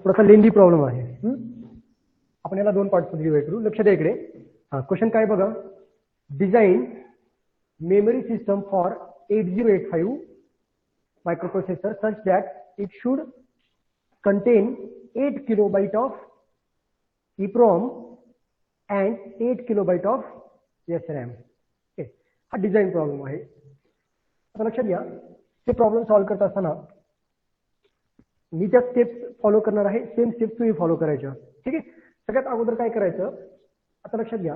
थोडासा लेंदी प्रॉब्लेम आहे. आपण याला 2 पार्टमध्ये डिवाइड करू. लक्ष द्या इकडे. हा क्वेश्चन काय बघा. Design memory system for 8085 microprocessor such that it should contain 8 kilobyte of EEPROM and 8 kilobyte of SRAM. Okay, हा डिझाइन प्रॉब्लेम आहे. आता लक्षात घ्या, हे प्रॉब्लेम सॉल्व्ह करत असताना मी त्या स्टेप्स फॉलो करणार आहे. सेम स्टेप्स तुम्ही फॉलो करायच्या. ठीक आहे. सगळ्यात अगोदर काय करायचं, आता लक्षात घ्या,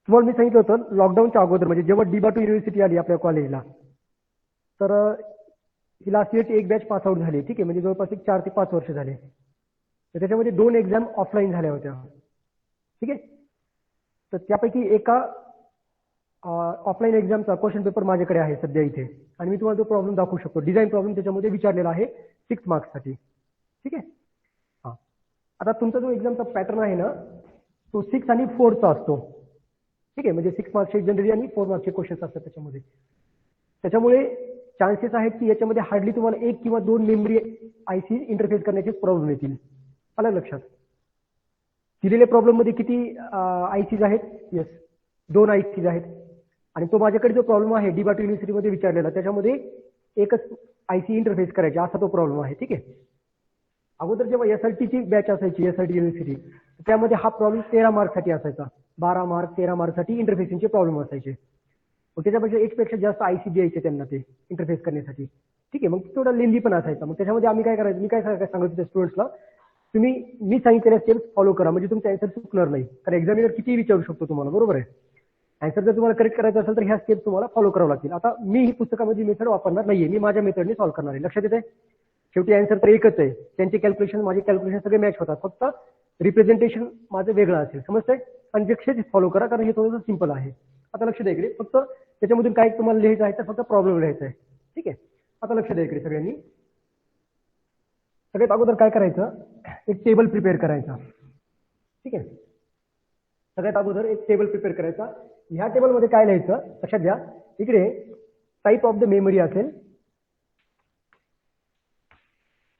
तुम्हाला मी सांगितलं होतं लॉकडाऊनच्या अगोदर, म्हणजे जेव्हा DIBATO युनिव्हर्सिटी आली आपल्या कॉलेजला, तर ही लास्ट इयरची एक बॅच पास आउट झाली. ठीक आहे, म्हणजे जवळपास 4 ते 5 वर्ष झाले. तर त्याच्यामध्ये 2 एक्झाम ऑफलाईन झाल्या होत्या. ठीक आहे. तर त्यापैकी एका ऑफलाईन एक्झामचा क्वेश्चन पेपर माझ्याकडे आहे सध्या इथे, आणि मी तुम्हाला तो प्रॉब्लेम दाखवू शकतो. डिझाइन प्रॉब्लेम त्याच्यामध्ये विचारलेला आहे 6 मार्क्ससाठी. ठीक आहे. हा, आता तुमचा जो एक्झामचा पॅटर्न आहे ना, तो 6 आणि 4चा असतो. ठीक आहे, म्हणजे 6 मार्क्सचे जनरली आणि 4 मार्क्सचे क्वेश्चन्स असतात त्याच्यामध्ये. त्याच्यामुळे चान्सेस आहेत की याच्यामध्ये हार्डली तुम्हाला 1 किंवा 2 मेमरी आयसी इंटरफेस करण्याचे प्रॉब्लेम येतील. आलं लक्षात. दिलेल्या प्रॉब्लेम मध्ये किती आयसीज आहेत? येस, 2 आयसीज आहेत. आणि तो माझ्याकडे जो प्रॉब्लेम आहे DIBATO युनिव्हर्सिटीमध्ये विचारलेला, त्याच्यामध्ये एकच आयसी इंटरफेस करायची असा तो प्रॉब्लेम आहे. ठीक आहे. अगोदर जेव्हा SRTची बॅच असायची, SRT युनिव्हर्सिटी, त्यामध्ये हा प्रॉब्लेम 13 मार्क्ससाठी असायचा. 12 मार्क 13 मार्कसाठी इंटरफेसिंगचे प्रॉब्लेम असायचे. मग त्याच्यापेक्षा 1 जास्त आयसी द्यायचे त्यांना ते इंटरफेस करण्यासाठी. ठीक आहे. मग थोडा लेंदी पण असायचा. मग त्याच्यामध्ये आम्ही काय करायचं, मी काय सांगत होते स्टुडंट्सला, तुम्ही मी सांगितलेल्या स्टेप्स फॉलो करा, म्हणजे तुमचा आन्सर चुकणार नाही. कारण एक्झामिनर किती विचारू शकतो तुम्हाला, बरोबर आहे. आन्सर जर तुम्हाला करेक्ट करायचं असेल तर ह्या स्टेप्स तुम्हाला फॉलो करावं लागतील. आता मी ही पुस्तकामध्ये मेथड वापरणार नाहीये, मी माझ्या मेथडने सॉल्व्ह करणार आहे. लक्षात येते. शेवटी आन्सर तर एकच आहे. त्यांचे कॅल्क्युलेशन माझे कॅल्क्युलेशन सगळे मॅच होतात, फक्त रिप्रेझेंटेशन माझं वेगळं असेल. समजतंय. आणि जे फॉलो करा, कारण हे थोडंसं सिंपल आहे. आता लक्ष द्या इकडे. फक्त त्याच्यामधून काय तुम्हाला लिहायचं आहे तर फक्त प्रॉब्लेम लिहायचा आहे. ठीक आहे. आता लक्ष द्या इकडे सगळ्यांनी. सगळ्यात अगोदर काय करायचं, एक टेबल प्रिपेअर करायचा. ठीक आहे. सगळ्यात अगोदर एक टेबल प्रिपेअर करायचा. ह्या टेबलमध्ये काय लिहायचं लक्षात घ्या. इकडे टाईप ऑफ द मेमरी असेल,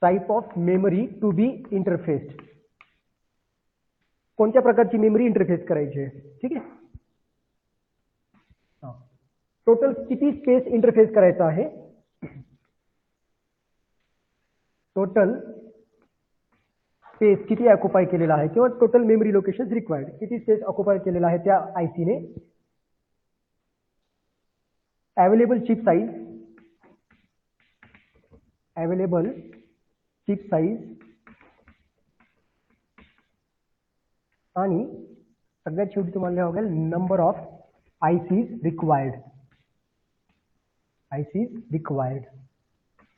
type of memory to be interfaced. कोणत्या प्रकारची मेमरी इंटरफेस करायची आहे. ठीक आहे. टोटल किती स्पेस इंटरफेस करायचा आहे, टोटल स्पेस किती ऑक्युपाय केलेला आहे, किंवा टोटल मेमरी लोकेशन रिक्वायर्ड किती स्पेस ऑक्युपाय केलेला आहे त्या आयसीने, available chip size, available chip size, आणि सगळ्यात शेवटी तुम्हाला लिहावं लागेल number of ICs required. ICs required.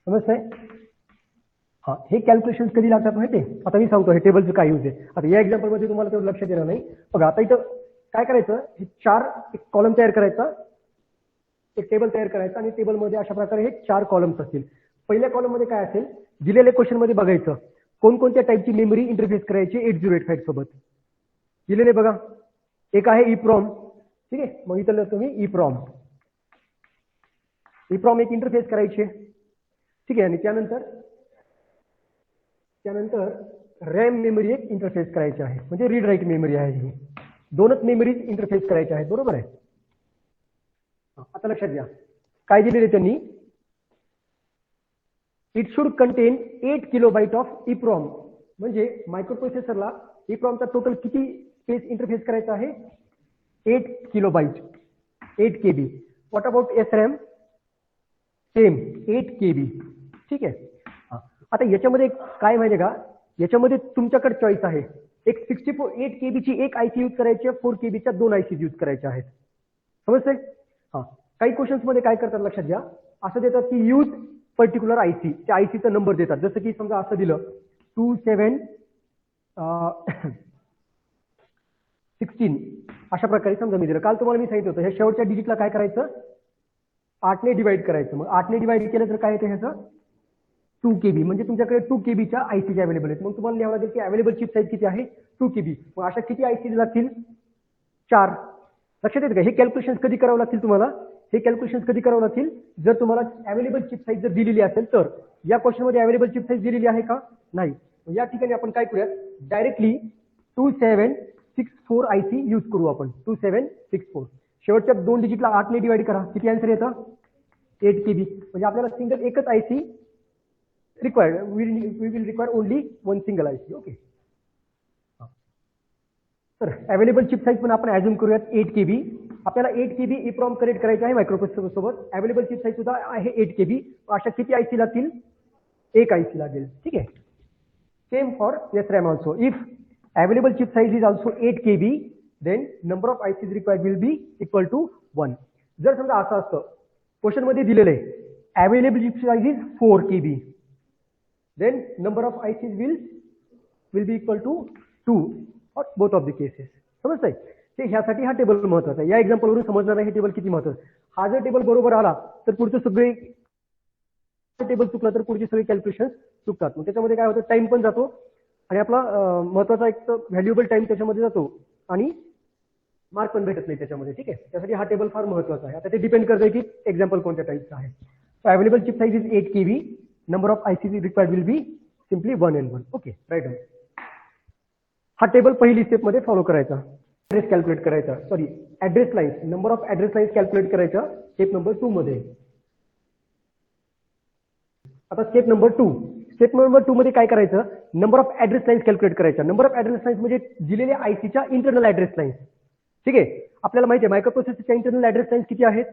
समजतंय. हा, हे कॅल्क्युलेशन कधी लागतात माहिती आहे. आता मी सांगतो हे टेबलचं काय यूज आहे. आता या एक्झाम्पल मध्ये तुम्हाला तेवढं लक्षात येणार नाही. बघा आता इथं काय करायचं, हे 4 एक कॉलम तयार करायचा, एक टेबल तयार करायचा, आणि टेबलमध्ये अशा प्रकारे हे 4 कॉलम्स असतील. पहिल्या कॉलम मध्ये काय असेल, दिलेल्या क्वेश्चन मध्ये बघायचं कोणकोणत्या टाईपची मेमरी इंटरफेस करायची 8085 सोबत. दिलेले बघा, एक आहे EEPROM. ठीक आहे. मग इथं तुम्ही EEPROM एक इंटरफेस करायचे. ठीक आहे. आणि त्यानंतर रॅम मेमरी एक इंटरफेस करायची आहे, म्हणजे रीड राईट मेमरी आहे ही. 2च मेमरीज इंटरफेस करायच्या आहेत, बरोबर आहे. आता लक्षात घ्या काय दिलेले त्यांनी, it should contain 8 kilobyte of EEPROM. म्हणजे मायक्रोप्रोसेसरला EEPROMचा टोटल किती स्पेस इंटरफेस करायचा आहे, 8 kilobyte, 8 KB. What about SRAM, same 8 KB. ठीक आहे. आता याच्यामध्ये काय माहिती का, याच्यामध्ये तुमच्याकडे चॉईस आहे. एक 8 KB ची एक आयसी यूज करायची आहे, 4 KB च्या 2 आयसी यूज करायच्या आहेत. समजतंय. हा, काही क्वेश्चन्स मध्ये काय करतात लक्षात घ्या, असं देतात की यूज पर्टिक्युलर आयसी, त्या आयसीचा नंबर देतात. जसं की समजा असं दिलं 2716 अशा प्रकारे समजा मी दिलं. काल तुम्हाला मी सांगितलं होतं ह्या शेवटच्या डिजिटला काय करायचं, 8 ने डिवाइड करायचं. मग 8 ने डिवाइड केलं तर काय येतं ह्याचं 2 KB. म्हणजे तुमच्याकडे 2 KBच्या आयसी अवेलेबल आहेत. मग तुम्हाला लिहावं लागेल की अवेलेबल चिप साईज किती आहे 2 KB. मग अशा किती आयसी लागतील 4. लक्षात येते का? हे कॅल्क्युलेशन कधी करावं लागतील तुम्हाला? हे कॅल्क्युलेशन कधी करावं लागतील? जर तुम्हाला अवेलेबल चिप साईज जर दिलेली असेल तर. या क्वेश्चन मध्ये अवेलेबल चिप साईज दिलेली आहे का? नाही. या ठिकाणी आपण काय करूयात, डायरेक्टली 2764 IC यूज करू आपण. 2764 शेवटच्या 2 डिजिटला 8 ने डिवाइड करा. किती आन्सर येतं? 8 KB. म्हणजे आपल्याला सिंगल एकच IC required. We will require only one single IC. Okay. तर अवेलेबल चिप साईज पण आपण ऍझ्युम करूयात 8 KB. आपल्याला 8 KB EEPROM कनेक्ट करायचं आहे मायक्रोप्रोसेसर सोबत. अवेलेबल चिप साईज सुद्धा आहे 8 KB. अशा किती IC लागतील? एक IC लागेल. ठीक आहे. Same for SRAM also. If available chip size is also 8 KB, then number of ICs required will be equal to 1. जर समजा असं असतं, क्वेश्चन मध्ये दिलेलं आहे available chip size is 4 KB, then number of ICs will be equal to 2 or both of the cases. समजतंय? ते ह्यासाठी हा टेबल महत्वाचा आहे. या एक्झाम्पल वरून समजणार आहे हे टेबल किती महत्वाचं. हा जर टेबल बरोबर आला तर पुढचे सगळे टेबल चुकला तर पुढचे सगळे कॅल्क्युलेशन चुकतात. मग त्याच्यामध्ये काय होतं, टाइम पण जातो आणि आपला महत्वाचा एक व्हॅल्युएबल टाइम त्याच्यामध्ये जातो आणि मार्क पण भेटत नाही त्याच्यामध्ये. ठीक आहे. त्यासाठी हा टेबल फार महत्वाचा आहे. आता ते डिपेंड करतंय की एक्झाम्पल कोणत्या टाईपचं आहे. So available chip size is 8 KB, number of ICs required will be simply 1 and 1. Okay, right. हा टेबल पहिली स्टेप मध्ये फॉलो करायचा. ऍड्रेस कॅल्क्युलेट करायचा, sorry address lines, number of address lines calculate करायचा स्टेप नंबर 2 मध्ये. आता step number 2. Step number 2 मध्ये काय करायचं, number of address lines calculate करायचा. नंबर ऑफ ऍड्रेस लाईन्स म्हणजे दिलेल्या ICच्या इंटरनल ऍड्रेस लाईन्स. ठीक आहे. आपल्याला माहिती आहे मायक्रोप्रोसेसरच्या इंटरनल ऍड्रेस लाईन्स किती आहेत,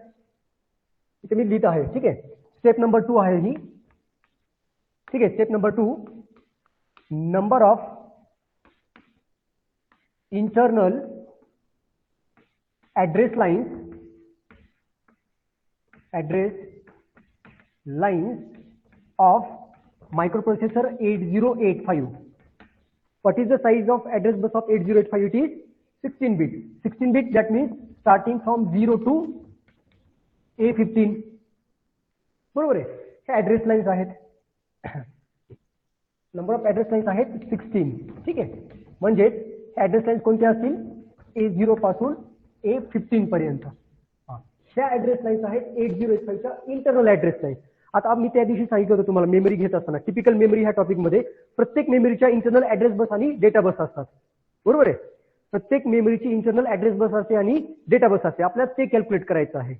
इथे मी लिहित आहे. ठीक आहे. स्टेप नंबर 2 आहे ही. ठीक आहे. Step number 2, number of internal address lines of microprocessor 8085. What is the size of address bus of 8085? It is 16 bit. 16 bit, that means starting from 0 to A15. बरोबर आहे. हे ऍड्रेस लाईन्स आहेत. Number of address lines आहेत 16. ठीक आहे. म्हणजे address lines कोणत्या असतील, A0 पासून A15 पर्यंत. ह्या ऍड्रेस लाईन्स आहेत 8085 च्या इंटरनल ऍड्रेस लाईन्स. आता मी त्या दिवशी सांगितलं होतं तुम्हाला मेमरी घेत असताना, टिपिकल मेमरी ह्या टॉपिक मध्ये प्रत्येक मेमरीच्या इंटरनल ऍड्रेस बस आणि डेटा बस असतात. बरोबर आहे. प्रत्येक मेमरीची इंटरनल ऍड्रेस बस असते आणि डेटा बस असते. आपल्याला ते कॅल्क्युलेट करायचं आहे.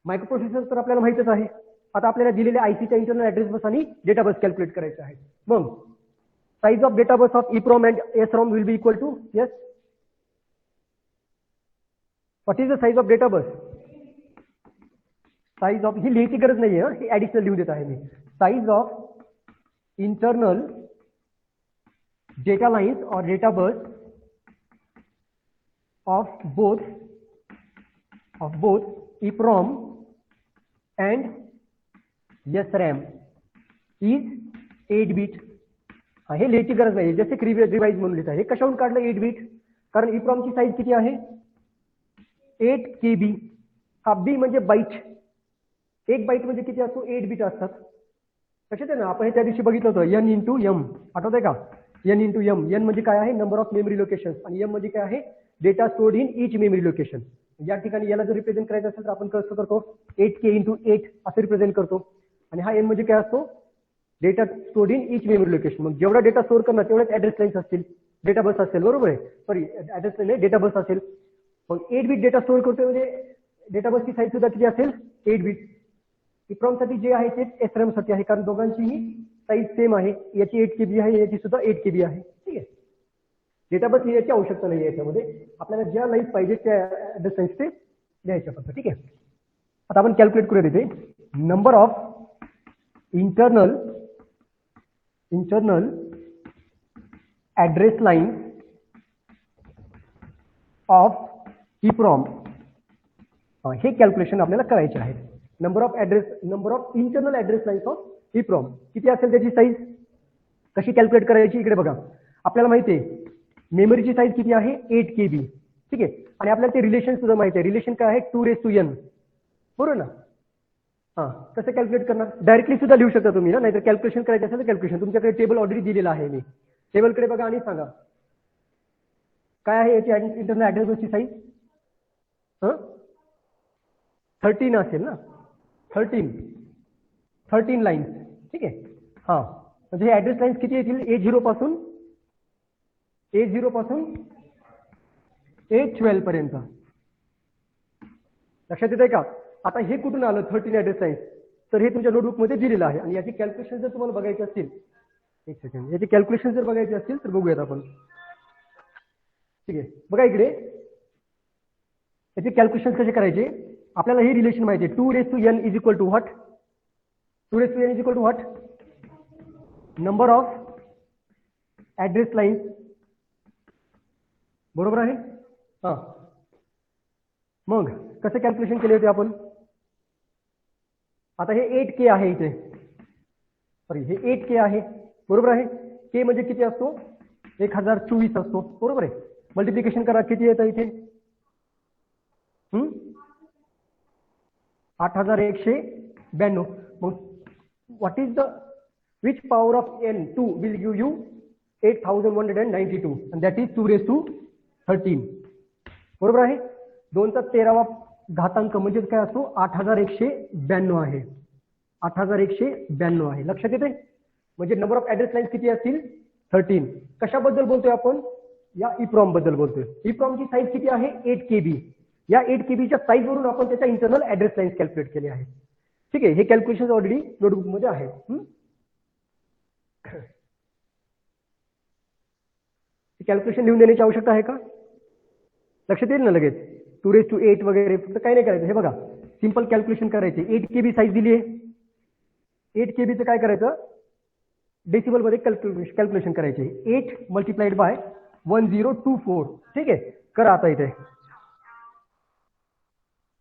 मायक्रोप्रोसेसर तर आपल्याला माहितच आहे. आता आपल्याला दिलेल्या ICच्या इंटरनल ऍड्रेस बस आणि डेटा बस कॅल्क्युलेट करायचं आहे. मग size of data bus of EEPROM and SROM will be equal to, yes, what is the size of data bus? Size of, ही लिहायची गरज नाहीये, हे ऍडिशनल लिहून देत आहे मी. Size of internal data lines और data bus of both EEPROM and SRAM is 8 bit. हे लिहायची गरज नाही, जसे रिवाइज म्हणून लिहित आहे. हे कशाहून काढलं 8 बिट, कारण EEPROM ची साईज किती आहे 8 KB. हा बी म्हणजे बाईट. एक बाईट म्हणजे किती असतो, 8 बिट असतात. लक्षात आहे ना, आपण हे त्या दिवशी बघितलं होतं N × M. आठवत आहे का? N × M. N म्हणजे काय आहे, नंबर ऑफ मेमरी लोकेशन, आणि M म्हणजे काय आहे, data stored in each memory location. या ठिकाणी याला जर रिप्रेझेंट करायचं असेल तर आपण कसं करतो, 8K × 8 असं रिप्रेझेंट करतो. आणि हा N म्हणजे काय असतो, data stored in each memory location. मग जेवढा डेटा स्टोअर करणार तेवढ्याच ऍड्रेस लाईन्स असतील, डेटा बस असेल. बरोबर आहे. सॉरी, ऍड्रेस लाईन नाही, डेटा बस असेल. मग 8 बिट डेटा स्टोअर करतोय म्हणजे डेटा बसची साईज सुद्धा किती असेल, 8 बिट. EEPROM साठी जे आहे तेच SRAM साठी आहे, कारण दोघांचीही साईज सेम आहे. याची 8 KB आहे, याची सुद्धा 8 KB आहे. ठीक आहे. डेटा बस लिहायची आवश्यकता नाही याच्यामध्ये. आपल्याला ज्या लाईन्स पाहिजे त्या ऍड्रेस लाईन्स ते लिहायच्या फक्त. ठीक आहे. आता आपण कॅल्क्युलेट करूया तिथे. Number of internal address lines of EEPROM, हे कॅल्क्युलेशन आपल्याला करायचे आहे. Number of internal address lines of EEPROM किती असेल, त्याची साईज कशी कॅल्क्युलेट करायची, इकडे बघा. आपल्याला माहिती आहे मेमरीची साईज किती आहे, 8 KB. ठीक आहे. आणि आपल्याला ते रिलेशन सुद्धा माहिती आहे. रिलेशन काय आहे, 2⁻n. बरोबर ना. कसं कॅल्क्युलेट करणार, डायरेक्टली सुद्धा लिहू शकता तुम्ही ना, नाहीतर कॅल्क्युलेशन करायचं असेल तर कॅल्क्युलेशन. तुमच्याकडे टेबल ऑलरेडी दिलेला आहे. मी टेबलकडे बघा आणि सांगा काय आहे याची इंटरनल ऍड्रेस बसची साईज. 13 असेल ना, 13 लाईन्स. ठीक आहे. हा, म्हणजे हे ऍड्रेस लाईन्स किती येतील? A0 पासून A12 पर्यंत. लक्षात येत आहे का? आता हे कुठून आलं 13 ऍड्रेस लाईन्स? तर हे तुमच्या नोटबुक मध्ये दिलेलं आहे आणि याची कॅल्क्युलेशन जर तुम्हाला बघायची असतील, एक सेकंड, याची कॅल्क्युलेशन जर बघायची असतील तर बघूयात आपण. ठीक आहे, बघा इकडे याचे कॅल्क्युलेशन कसे करायचे. आपल्याला हे रिलेशन माहिती आहे, 2n is equal to what? 2n is equal to what? Number of address lines. बरोबर आहे. हा, मग कसं कॅल्क्युलेशन केले होते आपण? आता हे 8K आहे इथे, सॉरी हे 8K आहे. बरोबर आहे. K म्हणजे किती असतो? 1024 असतो. बरोबर आहे. मल्टिप्लिकेशन करा, किती येतं इथे? 8192. मग what is the which power of n2 will give you 8192 and that is 2^13. बरोबर आहे. 2चा 13वा घातांक म्हणजे काय असतो? 8192 आहे. 8192 आहे. लक्षात येते? म्हणजे नंबर ऑफ ऍड्रेस लाईन्स किती असतील? 13. कशाबद्दल बोलतोय आपण? या EEPROM बद्दल बोलतोय. EEPROM ची साईज किती आहे? 8KB. या 8KB साईज वरून आपण त्याच्या इंटरनल ऍड्रेस लाईन्स कॅल्क्युलेट केले आहे. ठीक आहे, हे कॅल्क्युलेशन ऑलरेडी नोटबुक मध्ये आहे. कॅल्क्युलेशन लिहून देण्याची आवश्यकता आहे का? लक्षात येईल ना लगेच? 2^8 वगैरे फक्त काही नाही करायचं. हे बघा, सिंपल कॅल्क्युलेशन करायचे. 8KB साईज दिली आहे. 8KB काय करायचं? डेसिमल मध्ये कॅल्क्युलेशन करायचे. 8 मल्टिप्लाइड बाय 1024. ठीक आहे, करा आता इथे.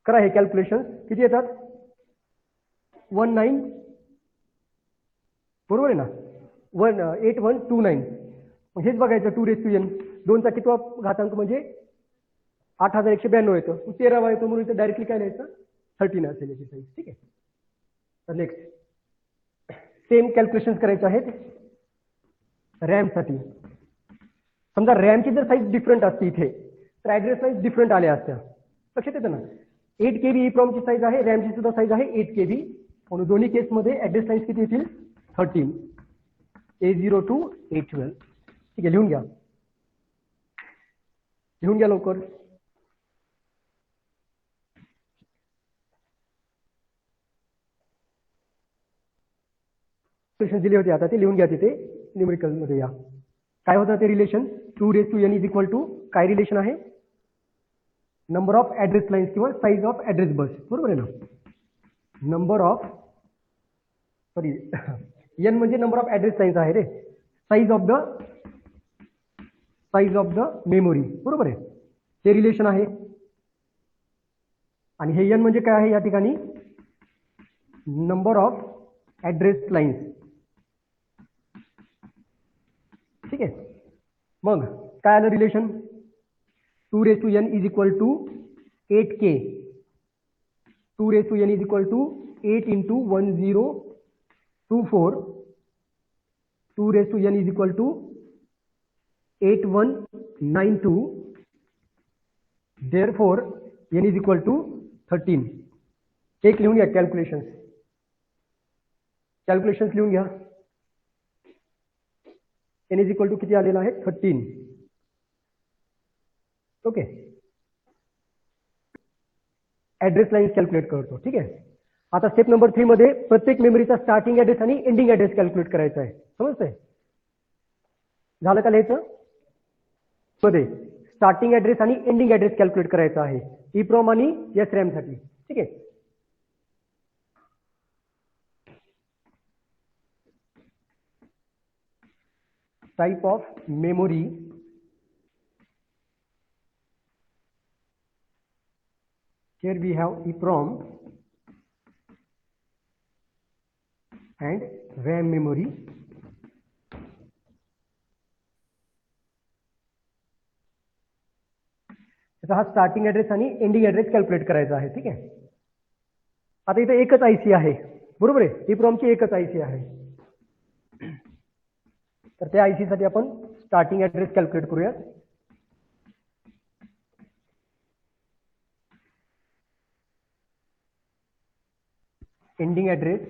करा हे कॅल्क्युलेशन. किती येतात? 19. बरोबर आहे ना? 8129. हेच बघायचं. 2n 2चा कितवा घातांक म्हणजे 8192 येतं. 13वा येतो म्हणून इथे डायरेक्टली काय लिहायचं? 13 असेल याची साईज. ठीक आहे. तर नेक्स्ट सेम कॅल्क्युलेशन करायचे आहेत रॅम साठी. समजा रॅमची जर साईज डिफरंट असते इथे तर ऍड्रेस साईज डिफरंट आल्या असत्या. लक्षात येतं ना? 8KB EEPROM ची साईज आहे, रॅमची सुद्धा साईज आहे 8KB. म्हणून दोन्ही केसमध्ये ऍड्रेस लाईन्स किती येतील? 13. A0 to A12. ठीक आहे, लिहून घ्या. लिहून घ्या लवकर. रिलेशन दिले होते, आता ते लिहून घ्या तिथे न्यूमेरिकल मध्ये. या काय होतं ते relation? 2n is equal to काय रिलेशन आहे? नंबर ऑफ ऍड्रेस लाईन्स किंवा साईज ऑफ ऍड्रेस बस. बरोबर आहे ना? नंबर ऑफ, सॉरी n म्हणजे नंबर ऑफ ऍड्रेस लाईन्स आहे रे. Size of the memory. बरोबर आहे, हे रिलेशन आहे. आणि हे n म्हणजे काय आहे या ठिकाणी? Number of address lines. ठीक आहे, मग काय आलं relation? 2n is equal to 8K. 2n is equal to 8 into 1024. 2n is equal to 8192. Therefore n is equal to 13. एक लिहून घ्या कॅल्क्युलेशन्स. कॅल्क्युलेशन्स लिहून घ्या. n इज इक्वल टू किती आलेला आहे? 13. ओके, ऍड्रेस लाईन्स कॅल्क्युलेट करतो. ठीक आहे. आता स्टेप नंबर 3 मध्ये प्रत्येक मेमरीचा स्टार्टिंग ऍड्रेस आणि एंडिंग ऍड्रेस कॅल्क्युलेट करायचा आहे. समजतंय? झालं का लिहायचं? मध्ये स्टार्टिंग ऍड्रेस आणि एंडिंग ऍड्रेस कॅल्क्युलेट करायचा आहे EEPROM आणि SRAM साठी. ठीक आहे. Type of memory. Here we have EEPROM and RAM memory. त्याचा हा स्टार्टिंग ऍड्रेस आणि एंडिंग ऍड्रेस कॅल्क्युलेट करायचा आहे. ठीक आहे. आता इथे एकच IC आहे. बरोबर आहे? EEPROM ची एकच IC आहे. तर त्या IC साठी आपण स्टार्टिंग ऍड्रेस कॅल्क्युलेट करूया. एंडिंग ऍड्रेस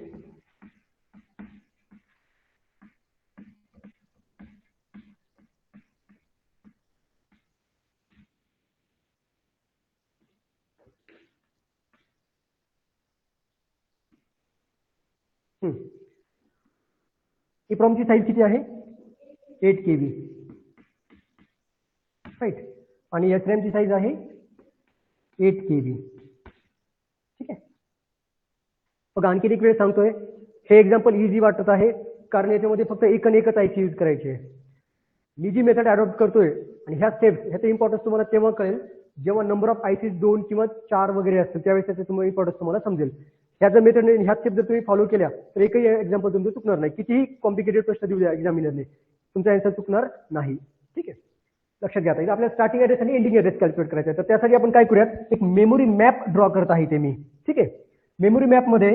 EEPROM ची साईज किती आहे 8 KB राईट आणि SRAM ची साईज आहे 8 KB ठीक आहे. बघा आणखी एक वेळ सांगतोय हे एक्झाम्पल इझी वाटत आहे कारण याच्यामध्ये फक्त एकच आयसी यूज करायची आहे. मी जी मेथड अडॉप्ट करतोय आणि ह्या स्टेप्स ह्याचा इम्पॉर्टन्स तुम्हाला तेव्हा कळेल जेव्हा नंबर ऑफ आयसी 2 किंवा 4 वगैरे असतील त्यावेळेस त्याचा तुम्हाला इम्पॉर्टन्स तुम्हाला समजेल. ह्या जर मेथड ह्या स्टेप जर तुम्ही फॉलो केल्या तर एकही एक्झाम्पल तुमचं चुकणार नाही. कितीही कॉम्प्लिकेटेड प्रश्न देऊ द्या एक्झामिनरने तुमचा आन्सर चुकणार नाही. ठीक आहे लक्षात घ्या. आता आपल्याला स्टार्टिंग ऍड्रेस आणि एंडिंग ऍड्रेस कॅल्क्युलेट करायचा आहे तर त्यासाठी आपण काय करूयात एक मेमोरी मॅप ड्रॉ करत आहे ते मी. ठीक आहे मेमोरी मॅप मध्ये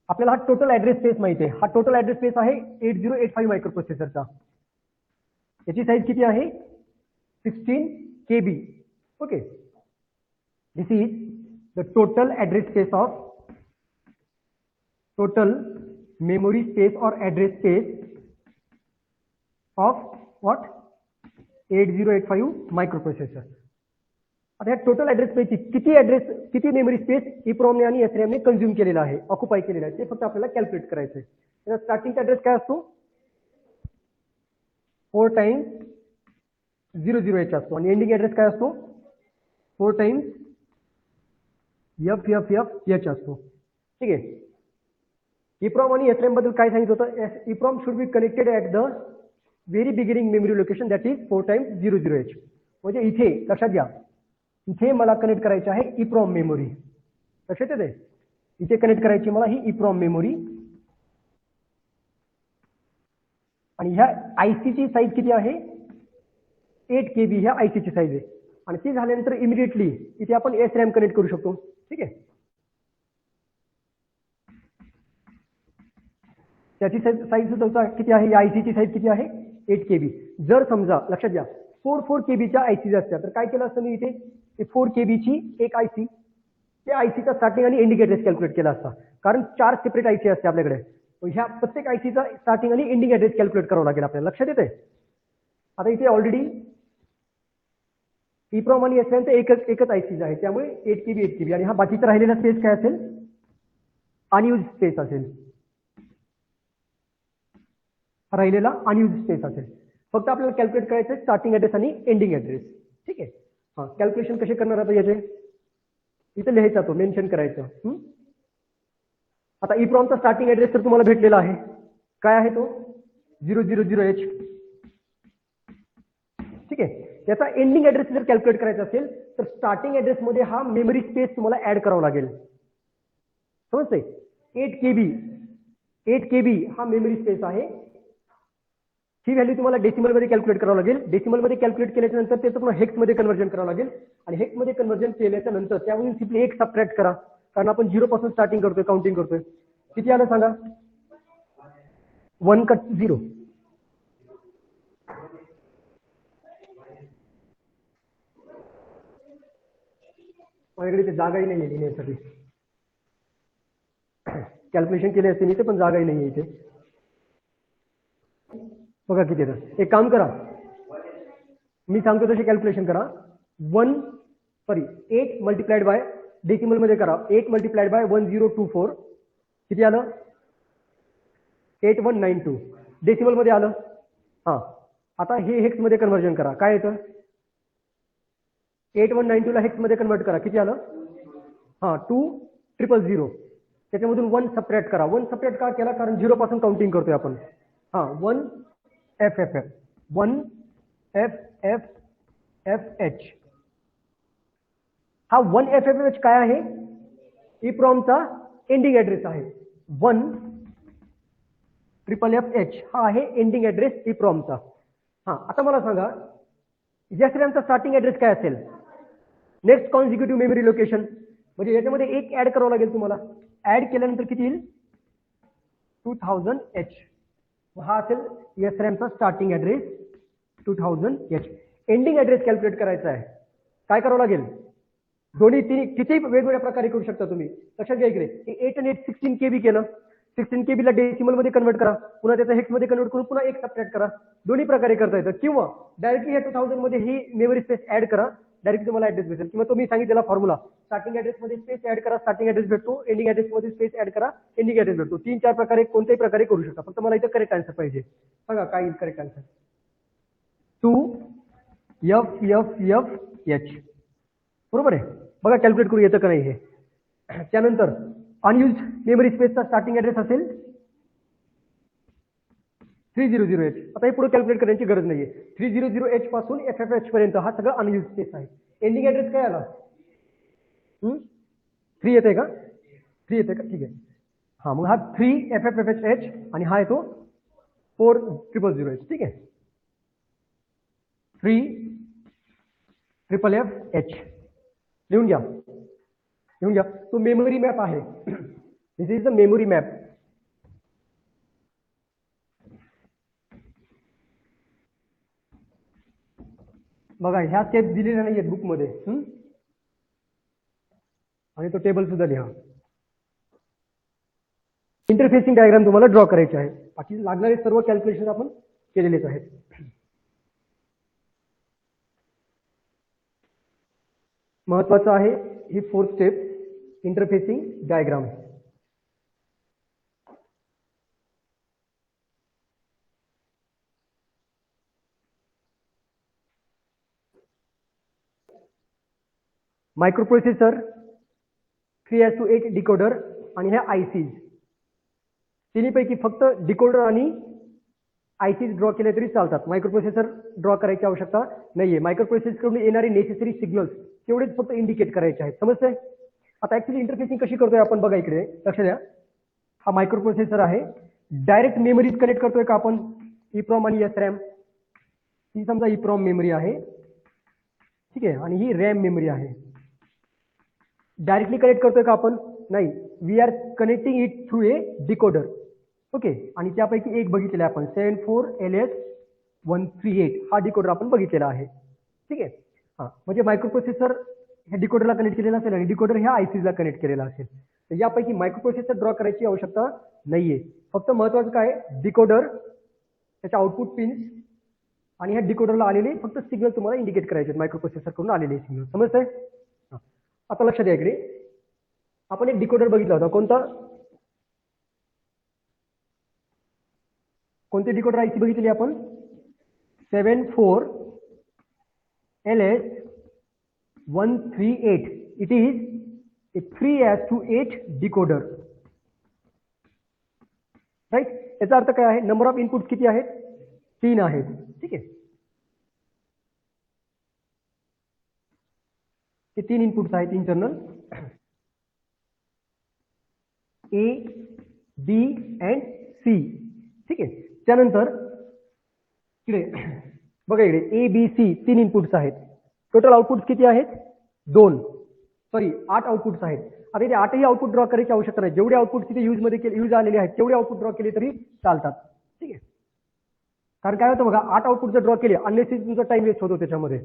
आपल्याला हा टोटल ऍड्रेस स्पेस माहिती आहे. हा टोटल ऍड्रेस स्पेस आहे 8085 मायक्रोप्रोसेसरचा. याची साईज किती आहे 16 KB. Okay this is the total address space of total memory space or address space of what 8085 microprocessor. आता या टोटल ऍड्रेस स्पेसची किती मेमरी स्पेस EEPROM ने आणि SRAM ने कंझ्युम केलेला आहे ऑक्युपाय केलेला आहे ते फक्त आपल्याला कॅल्क्युलेट करायचं आहे. त्याचा स्टार्टिंगचा ऍड्रेस काय असतो 4 टाइम्स 00H असतो आणि एंडिंग ऍड्रेस काय असतो 4 टाइम्स FFFH असतो. ठीक आहे EEPROM आणि SRAM बद्दल काय सांगितलं होतं EEPROM should be connected at the very beginning memory location that is 4 times 00H. म्हणजे इथे लक्षात घ्या इथे मला कनेक्ट करायचे आहे EEPROM मेमोरी. लक्षात येते इथे कनेक्ट करायची मला ही EEPROM मेमोरी आणि ह्या आयसी ची साईज किती आहे 8 KB ह्या आयसी ची साईज आहे आणि ती झाल्यानंतर इमिडिएटली इथे आपण SRAM कनेक्ट करू शकतो. ठीक आहे त्याची साईज सुद्धा किती आहे या आयसी ची साईज किती आहे 8 KB. जर समजा लक्षात घ्या 4 KBच्या आयसी असतात तर काय केलं असतं मी इथे 4 KB ची एक आयसी त्या आयसीचा स्टार्टिंग आणि एंडिंग ऍड्रेस कॅल्क्युलेट केला असता कारण 4 सेपरेट आयसी असते आपल्याकडे. ह्या प्रत्येक आयसीचा स्टार्टिंग आणि एंडिंग ऍड्रेस कॅल्क्युलेट करावं लागेल आपल्याला. लक्षात येते आता इथे ऑलरेडी EEPROM आणि SRAM एकच आयसी आहे त्यामुळे 8 KB आणि हा बाकीचा राहिलेला स्पेस काय असेल अनयूज स्पेस असेल. राहिलेला अनयूज स्पेस असेल. फक्त आपल्याला कॅल्क्युलेट करायचं स्टार्टिंग ऍड्रेस आणि एंडिंग ऍड्रेस. ठीक आहे हा कॅल्क्युलेशन कसे करणार आता याचे इथे लिहायचा तो मेन्शन करायचं. आता EEPROM चा स्टार्टिंग ऍड्रेस तर तुम्हाला भेटलेला आहे काय आहे तो 000H. ठीक आहे याचा एंडिंग ऍड्रेस जर कॅल्क्युलेट करायचा असेल तर स्टार्टिंग ऍड्रेस मध्ये हा मेमरी स्पेस तुम्हाला ऍड करावा लागेल. समजते 8 KB हा मेमरी स्पेस आहे. ही व्हॅल्यू तुम्हाला डेसिमल मध्ये कॅल्क्युलेट करावं लागेल. डेसिमल मध्ये कॅल्क्युलेट केल्याच्या नंतर त्याचं तुम्हाला हेक्स मध्ये कन्व्हर्जन करावं लागेल आणि हेक्स मध्ये कन्व्हर्जन केल्याच्या नंतर त्यावरून सिम्पली 1 सबट्रॅक्ट करा कारण आपण 0 पासून स्टार्टिंग करतोय काउंटिंग करतोय. किती आलं सांगा 1 कट 0. माझ्याकडे ते जागाही नाही आहे लिहिण्यासाठी कॅल्क्युलेशन केले असते मी ते पण जागाही नाही आहे इथे. बघा किती येतं एक काम करा मी सांगतो तसे कॅल्क्युलेशन करा 8 मल्टिप्लाइड बाय डेसिमल मध्ये करा 8 मल्टिप्लाइड बाय 1024 किती आलं 8192 डेसिमल मध्ये आलं. हा आता हे हेक्स मध्ये कन्व्हर्जन करा काय येतं 8192 ला हेक्स मध्ये कन्वर्ट करा किती आलं हा 2000 त्याच्यामधून 1 सबट्रॅक्ट करा. 1 सबट्रॅक्ट का केला कारण 0 पासून काउंटिंग करतोय आपण. हा 1 FFFH हा 1 FFFH काय आहे EEPROM चा एंडिंग ऍड्रेस आहे. 1 FFFH हा आहे एंडिंग ऍड्रेस EEPROM चा. हा आता मला सांगा SRAM चा स्टार्टिंग ऍड्रेस काय असेल नेक्स्ट कॉन्झिक्युटिव्ह मेमरी लोकेशन म्हणजे याच्यामध्ये एक ऍड करावं लागेल तुम्हाला. ऍड केल्यानंतर किती येईल 2000H. हा असेल SRAM चा starting address 2000H. Ending address calculate करायचा आहे काय करावं लागेल दोन्ही तिन्ही किती वेगवेगळ्या प्रकारे करू शकता तुम्ही. लक्षात घ्या इकडे 8 आणि 8 16 KB केलं. 16 KB ला डेसिमल मध्ये कन्वर्ट करा, पुन्हा त्याचा हेक्स मध्ये कन्वर्ट करून पुन्हा एक सबट्रॅक्ट करा. दोन्ही प्रकारे करता येतं. किंवा डायरेक्टली ह्या 2000 मध्ये ही मेमरी स्पेस ऍड करा, डायरेक्टली तुम्हाला ऍड्रेस भेटेल. किंवा तुम्ही सांगितलेला फॉर्म्युला स्टार्टिंग ऍड्रेस मध्ये स्पेस ऍड करा, स्टार्टिंग ऍड्रेस भेटतो. एंडिंग ऍड्रेस मध्ये स्पेस ऍड करा, एंडिंग ऍड्रेस भेटतो. 3-4 प्रकारे कोणत्याही प्रकारे करू शकता. फक्त मला इथं करेक्ट आन्सर पाहिजे. सांगा काय करेक्ट आन्सर. 2FFFH बरोबर आहे. बघा कॅल्क्युलेट करू येतं का नाही हे. त्यानंतर अनयुज्ड मेमरी स्पेसचा स्टार्टिंग ऍड्रेस असेल 300H. आता हे पुढे कॅल्क्युलेट करण्याची गरज नाहीये. 300H पासून FFH पर्यंत हा सगळं अनयुज्ड स्पेस आहे. एंडिंग ऍड्रेस काय आला 3 येते का, 3 येते का, ठीक आहे. हा मग हा 3FFFH आणि हा येतो 4000H. ठीक आहे, 3FFFH लिहून घ्या, लिहून घ्या. तो मेमरी मॅप आहे. This is the memory map. बघा ह्या स्टेप दिलेल्या नाही आहेत बुकमध्ये. आणि तो टेबल सुद्धा लिहा. इंटरफेसिंग डायग्राम तुम्हाला ड्रॉ करायचे आहे. बाकी लागणारे सर्व कॅल्क्युलेशन आपण केलेलेच आहेत. महत्वाचं आहे ही 4th step, interfacing diagram. Microprocessor, 3:8 decoder आणि ह्या आयसीज. तिन्हीपैकी फक्त डिकोडर आणि आयसीज ड्रॉ केले तरी चालतात. मायक्रोप्रोसेसर ड्रॉ करायची आवश्यकता नाहीये. मायक्रोप्रोसेसर कडून येणारे नेसेसरी सिग्नल्स तेवढेच फक्त इंडिकेट करायचे आहेत. समजतंय. आता ऍक्च्युली इंटरफेसिंग कशी करतोय आपण बघा इकडे, लक्ष द्या. हा मायक्रोप्रोसेसर आहे. डायरेक्ट मेमरीज कनेक्ट करतोय का आपण, EEPROM आणि SRAM. ही समजा EEPROM मेमरी आहे, ठीक आहे, आणि ही रॅम मेमरी आहे. डायरेक्टली कनेक्ट करतोय का आपण, नाही. We are connecting it through a decoder. Okay, आणि त्यापैकी एक बघितलेला आपण 74LS138 हा डिकोडर आपण बघितलेला आहे. ठीक आहे. हा म्हणजे मायक्रोप्रोसेसर ह्या डिकोडरला कनेक्ट केलेला असेल आणि डिकोडर ह्या आयसीला कनेक्ट केलेला असेल. तर यापैकी मायक्रोप्रोसेसर ड्रॉ करायची आवश्यकता नाहीये. फक्त महत्वाचं काय, डिकोडर, त्याच्या आउटपुट पिन्स आणि ह्या डिकोडरला आलेले फक्त सिग्नल तुम्हाला इंडिकेट करायचे आहेत. मायक्रोप्रोसेसर कडून आलेले सिग्नल. समजतंय. आता लक्षात द्या इकडे. आपण एक डिकोडर बघितला होता. कोणते डिकोडर आयसी बघितली आपण, 74LS138. It is a 3:8 decoder. Right. याचा अर्थ काय आहे, नंबर ऑफ इनपुट किती आहेत, 3 आहेत. ठीक आहे, हे 3 इनपुट्स आहेत internal, A, B and C. ठीक आहे. त्यानंतर इकडे बघा, इकडे ABC 3 इनपुट्स आहेत. टोटल आउटपुट किती आहेत, 8 आउटपुट्स आहेत. आता इथे 8ही आउटपुट ड्रॉ करायची आवश्यकता नाही. जेवढे आउटपुट तिथे यूज आलेले आहेत तेवढे आउटपुट ड्रॉ केले तरी चालतात. ठीक आहे. कारण काय होतं बघा, 8 आउटपुट जर ड्रॉ केले अननेसेसरी तुमचा टाइम वेस्ट होतो त्याच्यामध्ये.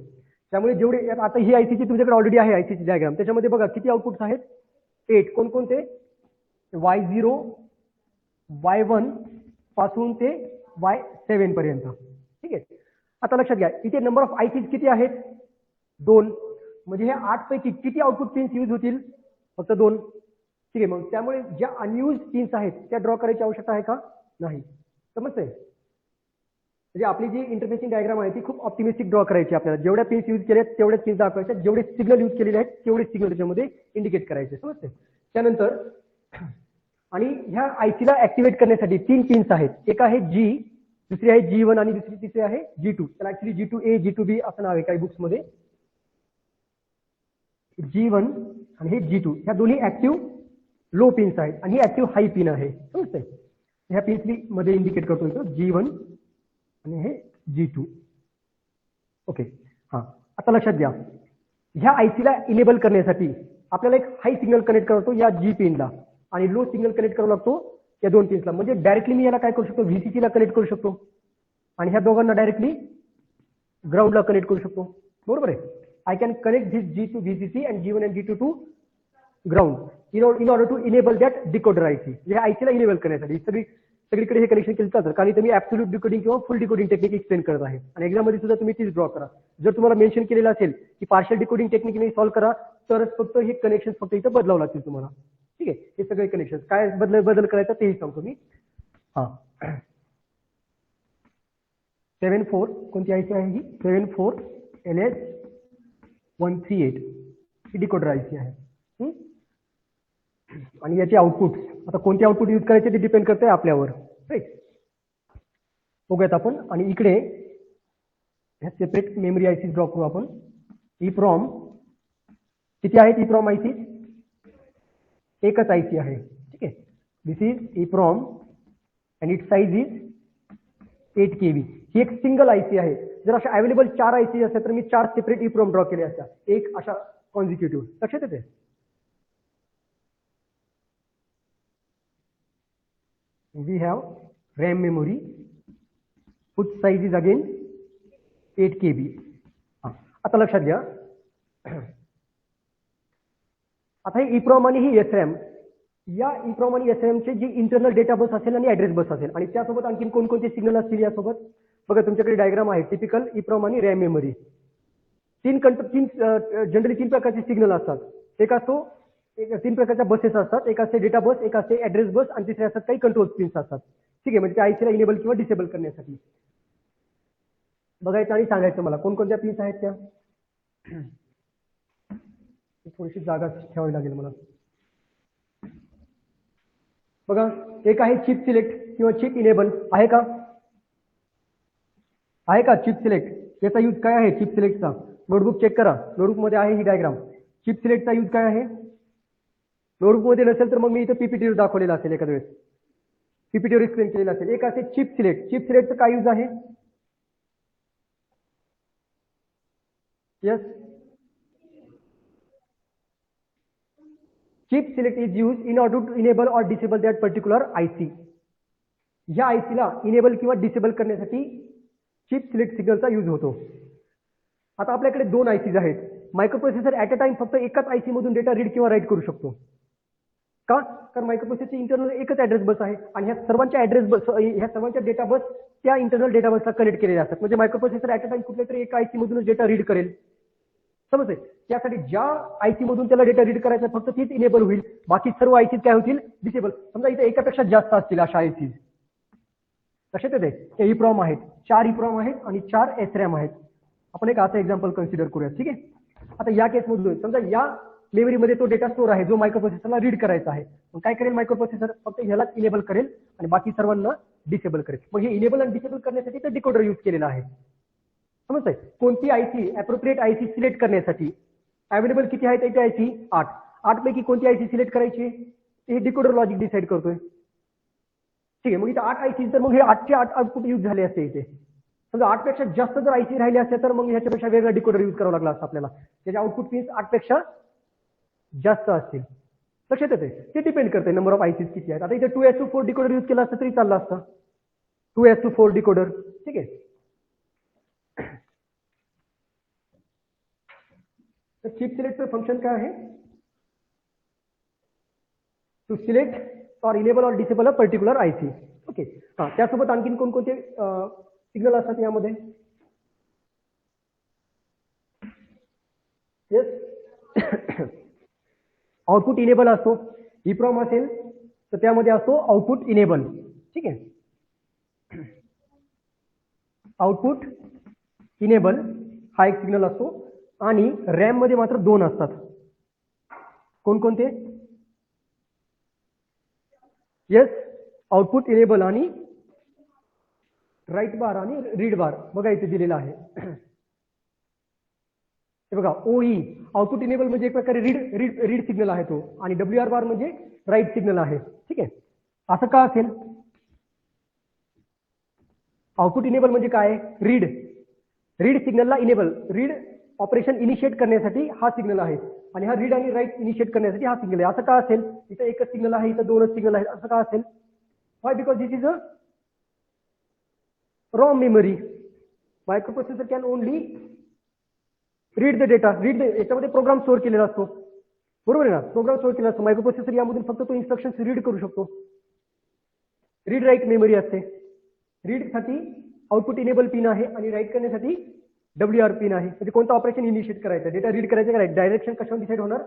त्यामुळे जेवढे, आता ही आयसीची तुमच्याकडे ऑलरेडी आहे आयसीची डायग्राम, त्याच्यामध्ये बघा किती आउटपुट्स आहेत, 8. कोणकोणते, Y0 Y1 पासून ते Y7 पर्यंत. ठीक आहे. आता लक्षात घ्या, इथे नंबर ऑफ आयसीज किती आहेत, 2. म्हणजे हे 8 पैकी किती आउटपुट पिन्स यूज होतील, फक्त 2. ठीक आहे. मग त्यामुळे ज्या अनयूज पिन्स आहेत त्या ड्रॉ करायची आवश्यकता आहे का, नाही. समजतंय. म्हणजे आपली जी इंटरफेसिंग डायग्राम आहे ती खूप ऑप्टिमिस्टिक ड्रॉ करायची आपल्याला. जेवढ्या पिन्स यूज केल्या तेवढ्याच पिन्स दाखवायच्या, जेवढे सिग्नल यूज केलेले आहेत तेवढेच सिग्नल त्याच्यामध्ये इंडिकेट करायचे. समजतंय. त्यानंतर आणि ह्या आयसीला ऍक्टिव्हेट करण्यासाठी 3 पिन्स आहेत. एक आहे G, दुसरी आहे G1 आणि तिसरी आहे G2. त्याला ऍक्च्युली G2A G2B असं नाव आहे काही बुक्स मध्ये. G1 आणि हे G2 ह्या दोन्ही ऍक्टिव्ह लो पिन्स आहेत आणि ही ऍक्टिव्ह हाय पिन आहे. समजतंय. ह्या पिन्स मध्ये इंडिकेट करतो इथं G1 आणि हे G2. ओके. हा, आता लक्षात घ्या, ह्या आयसीला इनेबल करण्यासाठी आपल्याला एक हाय सिग्नल कनेक्ट करतो या G पिनला आणि लो सिग्नल कनेक्ट करावा लागतो या 2 पिन्सला. म्हणजे डायरेक्टली मी याला काय करू शकतो, VCC ला कनेक्ट करू शकतो आणि ह्या दोघांना डायरेक्टली ग्राउंडला कनेक्ट करू शकतो. बरोबर आहे. I can connect this G to VCC and G1 and G2 to ground in order to enable that decoder IC. या IC ला इनेबल करण्यासाठी सगळीकडे हे कनेक्शन केलं जातं, कारण इथे मी ऍब्सोल्यूट डिकोडिंग किंवा फुल डिकोडिंग टेक्निक एक्सप्लेन करत आहे. आणि एक्झाम मध्ये सुद्धा तुम्ही तीच ड्रॉ करा. जर तुम्हाला मेन्शन केलेलं असेल की पार्शियल डिकोडिंग टेक्निकने सॉल्व्ह करा, तरच फक्त हे कनेक्शन फक्त इथं बदलावं लागतील तुम्हाला. ठीक आहे, हे सगळे कनेक्शन काय बदल करायचा तेही सांगतो मी. हा 74 कोणती आयसी आहे ही? 74LS138 ही डिकोडर आयसी आहे. आणि याचे आउटपुट, आता कोणते आउटपुट यूज करायचे ते डिपेंड करते आपल्यावर, राईट. बघूयात आपण. आणि इकडे ह्या सेपरेट मेमरी आयसी ड्रॉ करू आपण. EEPROM किती आहेत? EEPROM आयसी एकच आयसी आहे. ठीक आहे, this is EEPROM and it size is 8 KB. ही एक सिंगल आयसी आहे. जर अशा अवेलेबल 4 आयसी असतात तर मी 4 सेपरेट EEPROM ड्रॉ केले असतात, एक अशा कॉन्झिक्युटिव्ह. लक्षात येते? We have RAM memory whose size is again 8 KB. आता लक्षात घ्या, आता हे EEPROM आणि ही SRAM, या EEPROM आणि SRAM चे जी इंटरनल डेटा बस असेल आणि ऍड्रेस बस असेल आणि त्यासोबत आणखी कोणकोणते सिग्नल असतील यासोबत. बघा तुमच्याकडे डायग्राम आहे. टिपिकल EEPROM आणि रॅम मेमरी. जनरली तीन प्रकारचे सिग्नल असतात. एक असतो 3 प्रकारच्या बसेस असतात. एक असते डेटा बस, एक असते ऍड्रेस बस आणि तिसरे असतात काही कंट्रोल पिन्स असतात. ठीक आहे, म्हणजे त्या आयसीला इनेबल किंवा डिसेबल करण्यासाठी बघायचं आणि सांगायचं मला कोणकोणत्या पिन्स आहेत त्या. थोडीशी जागा ठेवावी लागेल मला. बघा, एक आहे चिप सिलेक्ट किंवा चिप इनेबल. आहे का? आहे का चिप सिलेक्ट? याचा यूज काय आहे चिप सिलेक्टचा? नोटबुक चेक करा, नोटबुक मध्ये आहे ही डायग्राम. चिप सिलेक्टचा यूज काय आहे? नोटबुक मध्ये नसेल तर मग मी इथं पीपीटीवर दाखवलेला असेल, एखाद्या वेळेस पीपीटीवर एक्सप्लेन केलेला असेल. एक असे चिप सिलेक्ट. चिप सिलेक्टचं काय यूज आहे? Yes, chip select is use in order to enable or disable that particular IC. या आयसीला इनेबल किंवा डिसेबल करण्यासाठी चिप सिलेक्ट सिग्नलचा यूज होतो. आता आपल्याकडे 2 आयसीज आहेत. मायक्रोप्रोसेसर ऍट अ टाइम फक्त एकाच आयसी मधून डेटा रीड किंवा राईट करू शकतो. का? कारण मायक्रोप्रोसेसरची इंटरनल एकच ऍड्रेस बस आहे आणि ह्या सर्वांच्या ऍड्रेस बस, ह्या सर्वांच्या डेटा बस त्या इंटरनल डेटा बसला कनेक्ट केलेल्या असतात. म्हणजे मायक्रोप्रोसेसर ऍट अ टाइम कुठल्या तरी एका आयसी मधूनच डेटा रीड करेल. समजते? त्यासाठी ज्या आयसी मधून त्याला डेटा रीड करायचा फक्त तीच इनेबल होईल, बाकी सर्व आयसीज काय होतील? डिसेबल. समजा इथे एकापेक्षा जास्त असतील अशा आयसीज. लक्षात येते? हे EEPROM आहेत, 4 EEPROM आहेत आणि 4 SRAM आहेत. आपण एक असं एक्झाम्पल कन्सिडर करूया. ठीक आहे, आता या केसमधून समजा या मेमरीमध्ये तो डेटा स्टोअर आहे जो मायक्रोप्रोसेसरला रीड करायचा आहे. मग काय करेल मायक्रोप्रोसेसर? फक्त ह्याला इनेबल करेल आणि बाकी सर्वांना डिसेबल करेल. मग हे इनेबल आणि डिसेबल करण्यासाठी तर डिकोडर यूज केलेला आहे. समजतंय? कोणती आयसी अप्रोप्रिएट आयसी सिलेक्ट करण्यासाठी अवेलेबल किती आहेत? इथे आयसी 8. 8 पैकी कोणती आयसी सिलेक्ट करायची हे डिकोडर लॉजिक डिसाईड करतोय. ठीक आहे, मग इथे 8 आयसी, तर मग हे 8चे 8 आउटपुट यूज झाले असते. इथे समजा 8 पेक्षा जास्त जर आयसी राहिले असते तर मग ह्याच्यापेक्षा वेगळा डिकोडर यूज करावा लागला असता आपल्याला. त्याचे आउटपुट पिन्स 8 पेक्षा जास्त असतील. लक्षात येते? ते डिपेंड करते नंबर ऑफ आयसीज किती आहेत. आता इथे 2:4 डिकोडर यूज केला असता तरी चालला असता. 2:4 डिकोडर. ठीक आहे, तर चिप सिलेक्टचं फंक्शन काय आहे? टू सिलेक्ट और enable or disable a particular IC. Okay, हा, त्यासोबत आणखीन कोणकोणते सिग्नल असतात यामध्ये? येस, आउटपुट इनेबल असतो. EEPROM असेल तर त्यामध्ये असतो आउटपुट इनेबल. ठीक आहे, आउटपुट इनेबल हा एक सिग्नल असतो आणि रॅम मध्ये मात्र 2 असतात. कोणकोणते? येस, आउटपुट इनेबल आणि राईट बार आणि रीड बार. बघा इथे दिलेला आहे. हे बघा, OE आउटपुट इनेबल म्हणजे एक प्रकारे रीड सिग्नल आहे तो आणि WR बार म्हणजे राईट सिग्नल आहे. ठीक आहे, असं का असेल? आउटपुट इनेबल म्हणजे काय? रीड सिग्नलला इनेबल, रीड ऑपरेशन इनिशिएट करण्यासाठी हा सिग्नल आहे आणि हा रीड आणि राईट इनिशिएट करण्यासाठी हा सिग्नल आहे. असं का असेल? इथं एकच सिग्नल आहे, इथं 2च सिग्नल आहेत. असं का असेल? Y? Because this is a ROM memory. Microprocessor can only read the data, याच्यामध्ये प्रोग्राम स्टोअर केलेला असतो, बरोबर आहे ना. प्रोग्राम स्टोअर केला असतो. मायक्रो प्रोसेसर यामधून फक्त तो इन्स्ट्रक्शन रीड करू शकतो. रीड राईट मेमरी असते. रीड साठी आउटपुट इनेबल पिन आहे आणि राईट करण्यासाठी WR पिन आहे. म्हणजे कोणतं ऑपरेशन इनिशिएट करायचं, डेटा रीड करायचं का, डायरेक्शन कशावर डिसाईड होणार,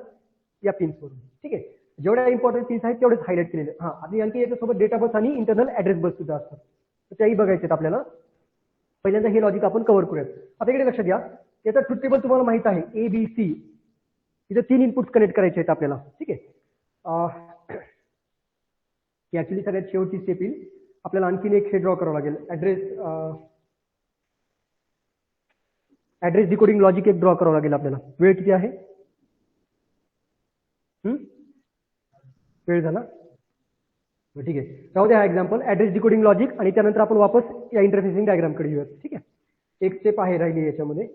या पिन्सवरून. ठीक आहे. जेवढ्या इम्पॉर्टंट पिन्स आहेत तेवढेच हायलाइट केलेले. हा, आणि आणखी याच्यासोबत डेटा बस आणि इंटरनल ऍड्रेस बस सुद्धा असतात, तर त्याही बघायचे आहेत आपल्याला. पहिल्यांदा हे लॉजिक आपण कव्हर करूयात. आता इकडे लक्षात घ्या, याचा ट्रुथ टेबल तुम्हाला माहित आहे, ABC. इथे 3 इनपुट्स कनेक्ट करायचे आहेत आपल्याला. ठीक आहे. ही ऍक्च्युली सगळ्यात शेवटची स्टेप येईल. आपल्याला आणखीन एक हे ड्रॉ करावं लागेल, ऍड्रेस डिकोडिंग लॉजिक एक ड्रॉ करावं लागेल आपल्याला. वेळ किती आहे? वेळ झाला? ठीक आहे, राहू द्या हा एक्झाम्पल, ऍड्रेस डिकोडिंग लॉजिक, आणि त्यानंतर आपण वापस या इंटरफेसिंग डायग्राम कडे येऊयात. ठीक आहे. एक स्टेप आहे राहिली याच्यामध्ये,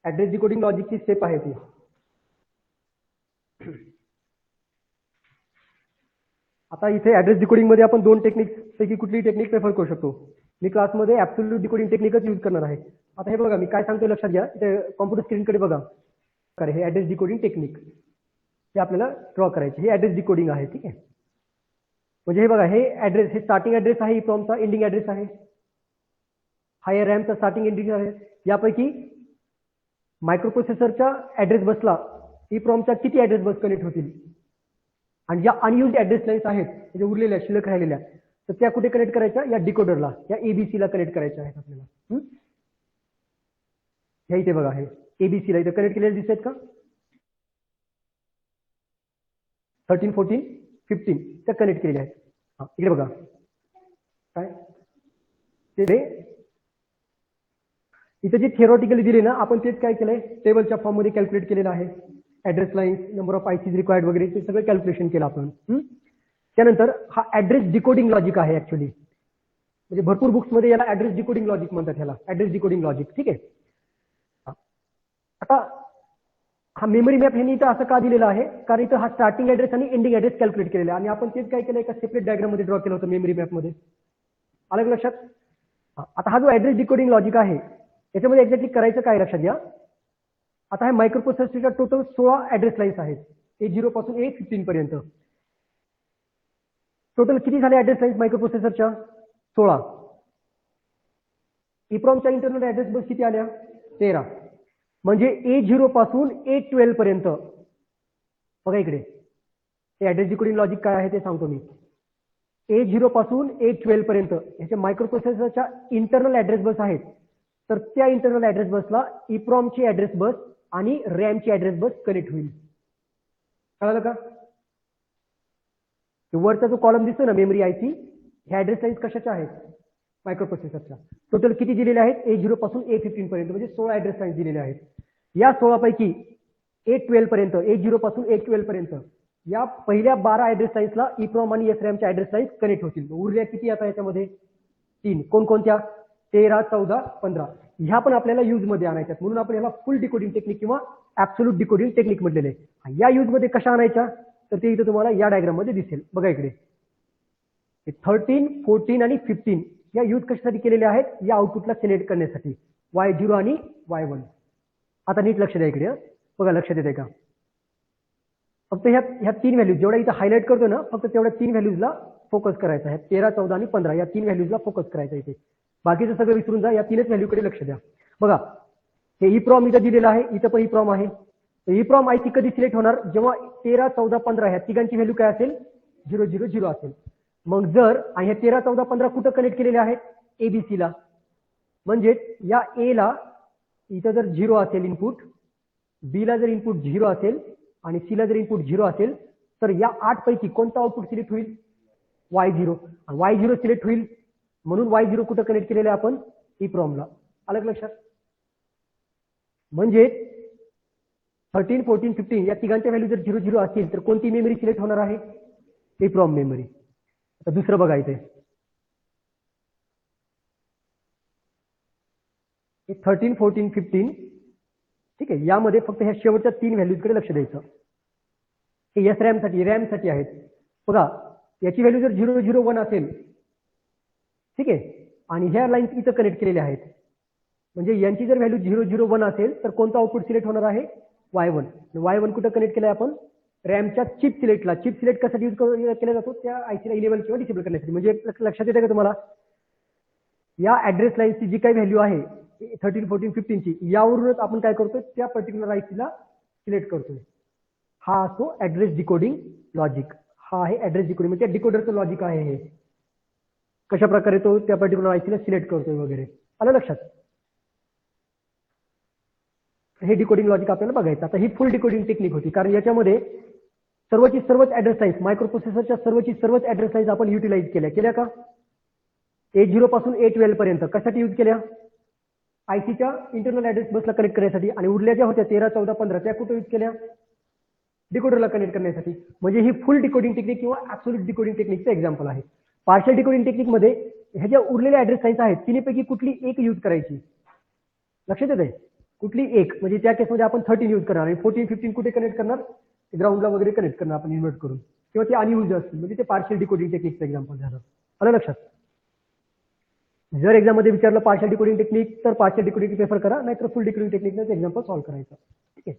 ऍड्रेस डिकोडिंग लॉजिकची स्टेप आहे ती. आता इथे ऍड्रेस डिकोडिंग मध्ये आपण 2 टेक्निक्स पैकी कुठलीही टेक्निक प्रेफर करू शकतो. मी क्लासमध्ये ऍब्सोल्यूट डिकोडिंग टेक्निकच यूज करणार आहे. आता हे बघा मी काय सांगतोय लक्षात घ्या, इथे कॉम्प्युटर स्क्रीनकडे बघा. हे ऍड्रेस डिकोडिंग टेक्निक हे आपल्याला ड्रॉ करायचे. हे ऍड्रेस डिकोडिंग आहे. ठीक आहे. म्हणजे हे बघा, हे ऍड्रेस, हे स्टार्टिंग ऍड्रेस आहे, इप्रॉमचा एंडिंग ऍड्रेस आहे. हा या रॅमचा स्टार्टिंग एंडिंग आहे. यापैकी मायक्रोप्रोसेसरच्या ऍड्रेस बसला इप्रॉमच्या किती ऍड्रेस बस कनेक्ट होतील, आणि या अनयुज ऍड्रेस लाईन्स आहेत म्हणजे उरलेल्या शिल्लक राहिलेल्या, तर त्या कुठे कनेक्ट करायच्या, या डिकोडरला, या ABC ला कनेक्ट करायच्या आहेत आपल्याला. ह्या इथे बघा, हे ABC ला इथे कनेक्ट केलेले दिसत का, 13, 14, 15 त्या कनेक्ट केलेल्या आहेत. हा, इकडे बघा काय ते इथे जे थिअरॉटिकली दिले ना, आपण तेच काय केलंय, टेबलच्या फॉर्म मध्ये कॅल्क्युलेट केलेलं आहे. Address lines, number of ICs required वगैरे ते सगळं कॅल्क्युलेशन केलं आपण. त्यानंतर हा ऍड्रेस डिकोडिंग लॉजिक आहे ऍक्च्युली, म्हणजे भरपूर बुक्स मध्ये याला ऍड्रेस डिकोडिंग लॉजिक म्हणतात, ह्याला ऍड्रेस डिकोडिंग लॉजिक. ठीक आहे. आता हा मेमरी मॅप हे इथं असं का दिलेला आहे, कारण इथं हा स्टार्टिंग ऍड्रेस आणि एंडिंग ऍड्रेस कॅल्क्युलेट केलेला आहे, आणि आपण तेच काय केलं, एका सेपरेट डायग्राम मध्ये ड्रॉ केलं होतं मेमरी मॅप मध्ये. आलं लक्षात? आता हा जो ऍड्रेस डिकोडिंग लॉजिक आहे याच्यामध्ये एक्झॅक्टली करायचं काय लक्षात घ्या. आता हे मायक्रोप्रोसेसरच्या टोटल 16 ऍड्रेस लाईन्स आहेत, A0 पासून A15 पर्यंत. टोटल किती झाले ऍड्रेस लाईन्स मायक्रोप्रोसेसरच्या? 16. इप्रॉमच्या इंटरनल ऍड्रेस बस किती आल्या? 13. म्हणजे A0 पासून A12 पर्यंत. बघा इकडे, हे ऍड्रेस डिकोडिंग लॉजिक काय आहे ते सांगतो मी. A0 पासून A12 पर्यंत ह्याचे मायक्रोप्रोसेसरच्या इंटरनल ऍड्रेस बस आहेत, तर त्या इंटरनल ऍड्रेस बसला इप्रॉमची ऍड्रेस बस आणि रॅमची ऍड्रेस बस कनेक्ट होईल. कळालं का? वरचा जो कॉलम दिसतो ना मेमरी IC, ह्या ऍड्रेस लाईन्स कशाच्या आहेत? मायक्रोप्रोसेसरच्या. टोटल किती दिलेले आहेत? A0 पासून A15 पर्यंत, म्हणजे 16 ऍड्रेस लाईन्स दिलेले आहेत. या 16 पैकी A12 पर्यंत, A0 पासून A12 पर्यंत या पहिल्या 12 ऍड्रेस लाईन्सला इप्रॉम आणि SRAM च्या ऍड्रेस लाईन्स कनेक्ट होतील. उरल्या किती आता याच्यामध्ये? 3. कोणकोणत्या? 13, 14, 15. ह्या पण आपल्याला यूज मध्ये आणायच्या, म्हणून आपण याला फुल डिकोडिंग टेक्निक किंवा ऍब्सोल्यूट डिकोडिंग टेक्निक म्हटलेले आहे. या यूज मध्ये कशा आणायच्या, तर ते इथे तुम्हाला या डायग्राम मध्ये दिसेल. बघा इकडे, 13, 14 आणि 15 या यूज कशासाठी केलेले आहेत? या आउटपुटला सिलेक्ट करण्यासाठी, Y0 आणि Y1. आता नीट लक्ष द्या इकडे. बघा लक्षात येते का? फक्त ह्या 3 व्हॅल्यूज जेवढ्या इथं हायलाइट करतो ना, फक्त तेवढ्या 3 व्हॅल्यूजला फोकस करायचा आहे. 13, 14 आणि 15 या 3 व्हॅल्यूजला फोकस करायचा इथे. बाकीचं सगळं विसरून जा, या 3च व्हॅल्यूकडे लक्ष द्या. बघा हे इप्रॉम इथं दिलेलं आहे, इथं पण इप्रॉम आहे. इप्रॉम IC कधी सिलेक्ट होणार? जेव्हा 13, 14, 15 ह्या तिघांची व्हॅल्यू काय असेल? 0, 0, 0 असेल. मग जर हे 13, 14, 15 कुठं कनेक्ट केलेले आहेत? ABC ला. म्हणजे या A ला इथं जर 0 असेल इनपुट, B ला जर इनपुट 0 असेल आणि C ला जर इनपुट 0 असेल, तर या 8 पैकी कोणतं आउटपुट सिलेक्ट होईल? Y0. Y0 सिलेक्ट होईल, म्हणून Y0 कुठं कनेक्ट केलेलं आहे आपण? इप्रॉमला. आलं लक्षात? म्हणजे 13, 14, 15 या तिघांच्या व्हॅल्यू जर 0, 0 असतील तर कोणती मेमरी सिलेक्ट होणार आहे? EPROM memory. आता दुसरं बघा इथे, 13, 14, 15. ठीक आहे, यामध्ये फक्त ह्या शेवटच्या 3 व्हॅल्यूजकडे लक्ष द्यायचं. हे SRAM साठी, रॅम साठी आहेत. बघा याची व्हॅल्यू जर 0, 0, 1 असेल, ठीक आहे, आणि ह्या लाईन्स इथं कनेक्ट केलेल्या आहेत, म्हणजे यांची जर व्हॅल्यू 0 0 1 असेल तर कोणता आउटपुट सिलेक्ट होणार आहे Y1. Y1 कुठं कनेक्ट केलाय आपण रॅमच्या चिप सिलेक्टला. चिप सिलेक्ट कशासाठी यूज केला जातो त्या आयसीला इनेबल किंवा डिसेबल करण्यासाठी. म्हणजे लक्षात येते का तुम्हाला या ऍड्रेस लाईनची जी काही व्हॅल्यू आहे 13 14 15 ची यावरूनच आपण काय करतोय त्या पर्टिक्युलर आयसीला सिलेक्ट करतोय. हा असतो ऍड्रेस डिकोडिंग लॉजिक. हा आहे ऍड्रेस डिकोडिंग म्हणजे त्या डिकोडरचं लॉजिक आहे हे. कशा प्रकारे तो त्या पर्टिक्युलर आयसीला सिलेक्ट करतोय वगैरे. आलं लक्षात. हे डिकोडिंग लॉजिक आपल्याला बघायचं. आता ही फुल डिकोडिंग टेक्निक होती कारण याच्यामध्ये सर्वच ऍड्रेस लाईन्स मायक्रो प्रोसेसरच्या सर्वच ऍड्रेस लाईन्स आपण युटिलाइज केल्या का 8.0 पासून 8.12 पर्यंत कशासाठी यूज केल्या आयसीच्या इंटरनल ऍड्रेस बसला कनेक्ट करण्यासाठी आणि उरल्या ज्या होत्या 13 14 15 त्या कुठे यूज केल्या डिकोडरला कनेक्ट करण्यासाठी. म्हणजे ही फुल डिकोडिंग टेक्निक किंवा ऍब्सोल्यूट डिकोडिंग टेक्निकचं एक्झाम्पल आहे. पार्शियल डिकोडिंग टेक्निकमध्ये ह्या ज्या उरलेल्या ऍड्रेस लाईन्स आहेत तिन्हीपैकी कुठली एक यूज करायची. लक्षात येते कुठली एक म्हणजे त्या केसमध्ये आपण 13 यूज करणार आणि 14 15 कुठे कनेक्ट करणार ग्राउंडला वगैरे कनेक्ट करणार आपण इन्व्हर्ट करून किंवा ते अनयूज असतील म्हणजे ते पार्शियल डिकोडिंग टेक्निकचं एक्झाम्पल झालं. आलं लक्षात. जर एक्झाम मध्ये विचारलं पार्शियल डिकोडिंग टेक्निक तर पार्शियल डिकोडिंग प्रेफर करा नाहीतर फुल डिकोडिंग टेक्निकचं एक्झाम्पल सॉल्व्ह करायचं. ठीक आहे.